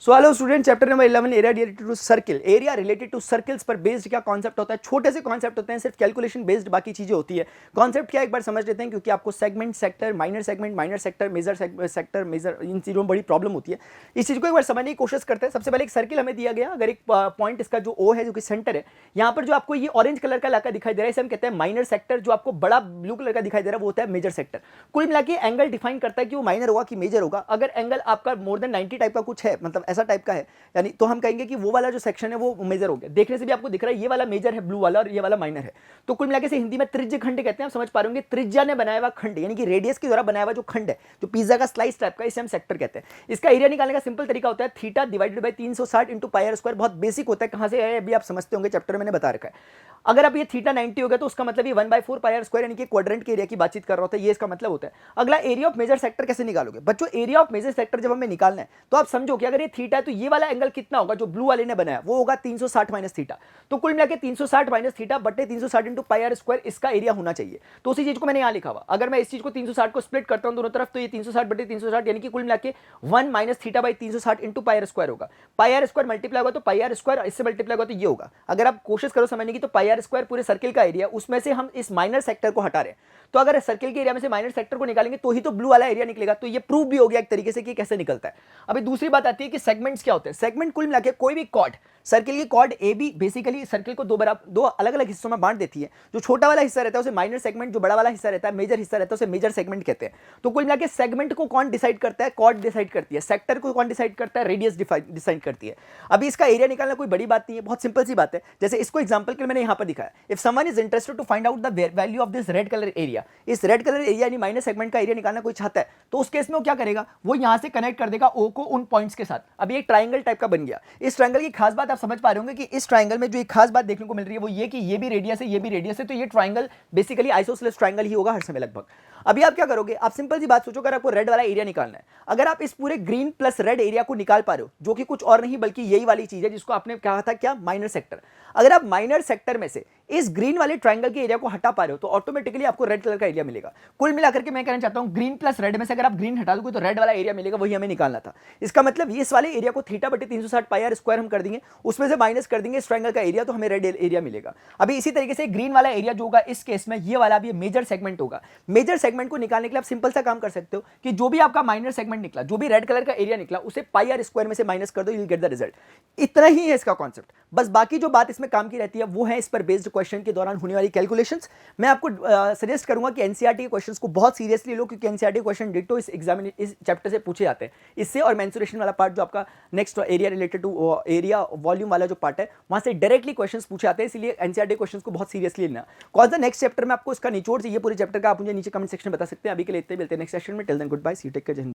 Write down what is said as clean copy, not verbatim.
So hello student, chapter number 11 area related to circle. Area related to circles पर based क्या concept होता है? छोटे से कॉन्सेप्ट होते हैं, सिर्फ कैलकुलेशन बेस्ड बाकी चीजें होती है। कॉन्सेप्ट क्या एक बार समझ लेते हैं, क्योंकि आपको segment, sector, minor sector, major sector, major, इन चीजों में बड़ी प्रॉब्लम होती है। इस चीज को एक बार समझने की कोशिश करते हैं। सबसे पहले एक सर्किल हमें दिया गया, अगर एक पॉइंट इसका जो ओ है, जो कि सेंटर है, यहाँ पर जो आपको ये ऑरेंज कलर का इलाका दिखाई दे रहा है, इसे हम कहते हैं माइनर सेक्टर। जो आपको बड़ा ब्लू कलर का दिखाई दे रहा है वो होता है मेजर सेक्टर। कुल मिला के एंगल डिफाइन करता है कि वो माइनर होगा कि मेजर होगा। अगर एंगल आपका मोर देन 90 टाइप का कुछ है, मतलब ऐसा टाइप का है, यानी तो हम कहेंगे कि वो वाला जो सेक्शन है वो मेजर हो गया। देखने से भी आपको दिख रहा है ये वाला मेजर है ब्लू वाला और ये वाला माइनर है। तो कुल मिलाकर से हिंदी में त्रिज्य खंड कहते हैं। आप समझ पा रहे होंगे, त्रिज्या ने बनाया हुआ खंड, यानी कि रेडियस के द्वारा बनाया हुआ जो खंड है, जो पिज्जा का स्लाइस टाइप का, इसे हम सेक्टर कहते हैं। इसका एरिया निकालने का सिंपल तरीका होता है theta divided by 360 into pi r square. बहुत बेसिक होता है, कहां से है अभी आप समझते होंगे, चैप्टर में मैंने बता रखा है। अगर आप ये थीटा 90 हो गया तो उसका मतलब ये 1/4 पाई आर स्क्वायर, यानी कि क्वाड्रेंट के एरिया की बातचीत कर रहा होता है, ये इसका मतलब होता है। अगला एरिया ऑफ मेजर सेक्टर कैसे निकालोगे बच्चों? एरिया ऑफ मेजर सेक्टर जब हमें निकालना है तो आप समझो कि अगर ये थीटा है तो ये वाला एंगल कितना होगा जो ब्लू वाले ने बनाया, वो होगा 360 माइनस थीटा। तो कुल मिलाकर 360 माइनस थीटा बटे 360 इंटू पाई आर स्क्वायर, इसका एरिया होना चाहिए। तो उसी चीज को मैंने यहां लिखा हुआ। अगर मैं इस चीज को 360 को स्प्लिट करता हूं दोनों तरफ, तो ये 360 बटे 360, यानी कि कुल मिलाकर 1 minus theta by 360 into pi r square होगा। पाई आर स्क्वायर मल्टीप्लाई होगा तो पाई आर स्क्वायर इससे मल्टीप्लाई होगा तो ये होगा। अगर आप कोशिश करो समझने की, तो पाई आर स्क्वायर पूरे सर्किल का एरिया, उसमें से हम इस माइनर सेक्टर को हटा रहे हैं। तो अगर सर्किल के एरिया में से माइनर सेक्टर को निकालेंगे तो ही तो ब्लू वाला एरिया निकलेगा। तो ये प्रूव भी हो गया एक तरीके से कि कैसे निकलता है। अभी दूसरी बात आती है कि सेगमेंट्स क्या होते हैं। सेगमेंट कुल मिलाकर कोई भी कॉर्ड, सर्किल की chord A B basically circle को दो अलग अलग हिस्सों में बांट देती है। जो छोटा वाला हिस्सा रहता है उसे माइनर सेगमेंट, जो बड़ा वाला हिस्सा रहता है, मेजर हिस्सा रहता है, उसे मेजर सेगमेंट कहते हैं। तो कुल मिलाकर सेगमेंट को कौन डिसाइड करता है? कॉर्ड डिसाइड करती है। सेक्टर को कौन डिसाइड करता है? रेडियस डिसाइड करती है। अभी इसका एरिया निकालना कोई बड़ी बात नहीं है, बहुत सिंपल सी बात है। जैसे इसको एग्जांपल के लिए मैंने यहां पर दिखाया, if someone is interested to find out the value of this red colour area, इस रेड कलर एरिया यानी माइनर सेगमेंट का एरिया निकालना कोई चाहता है, तो उस केस में वो क्या करेगा? वो यहां से कनेक्ट कर देगा ओ को उन पॉइंट्स के साथ। अभी एक ट्राइंगल टाइप का बन गया। इस ट्राइंगल की खास बात आप समझ पा रहे होंगे कि इस ट्राइंगल में जो एक खास बात देखने को मिल रही है वो ये कि ये भी रेडियस है, ये भी रेडियस है। तो ये ट्राइंगल बेसिकली आइसोसेलेस ट्राइंगल ही होगा हर समय लगभग। अभी आप क्या करोगे? आप सिंपल सी बात सोचो, अगर आपको रेड वाला एरिया निकालना है, अगर आप इस पूरे ग्रीन प्लस रेड एरिया को निकाल पा रहे हो, जो कि कुछ और नहीं बल्कि यही वाली चीज है जिसको आपने कहा था क्या, माइनर सेक्टर। अगर आप माइनर सेक्टर में से इस ग्रीन वाले ट्राइंगल के एरिया को हटा पा रहे हो तो ऑटोमेटिकली आपको रेड कलर का एरिया मिलेगा। कुल मिलाकर के मैं कहना चाहता हूं, ग्रीन प्लस रेड में से अगर आप ग्रीन हटा दोगे तो रेड वाला एरिया मिलेगा, वही हमें निकालना था। इसका मतलब इस वाले एरिया को थीटा बटे 360 पाई आर स्क्वायर हम कर देंगे, उसमें से माइनस कर देंगे इस ट्राइंगल का एरिया, तो हमें रेड एरिया मिलेगा। अभी इसी तरीके से ग्रीन वाला एरिया जो होगा इस केस में, ये वाला भी मेजर सेगमेंट होगा। मेजर सेगमेंट को निकालने के लिए आप सिंपल सा काम कर सकते हो कि जो भी आपका माइनर सेगमेंट निकला, जो भी रेड कलर का एरिया निकला, उसे पाई आर स्क्वायर में से माइनस कर दो, you will get the result. इतना ही है इसका कॉन्सेप्ट। बस बाकी जो बात इसमें काम की रहती है वो है इस पर बेस्ड क्वेश्चन के दौरान होने वाली कैलकुलेशंस। मैं आपको सजेस्ट करूंगा कि एनसीईआरटी के क्वेश्चंस को बहुत सीरियसली लो, क्योंकि एनसीईआरटी क्वेश्चन डिटो इस चैप्टर से पूछे जाते हैं। इससे और मेंसुरेशन वाला पार्ट जो आपका next area related to area volume वाला जो पार्ट है, वहां से डायरेक्टली क्वेश्चंस पूछे जाते हैं। इसलिए एनसीईआरटी क्वेश्चंस को बहुत सीरियसली लेना। कौन सा नेक्स्ट चैप्टर में आपको इसका निचोड़ चाहिए पूरे चैप्टर का, आप मुझे नीचे कमेंट सेक्शन में बता सकते हैं। अभी के लिए इतने मिलते हैं नेक्स्ट सेशन में। Till then goodbye, see you, take care.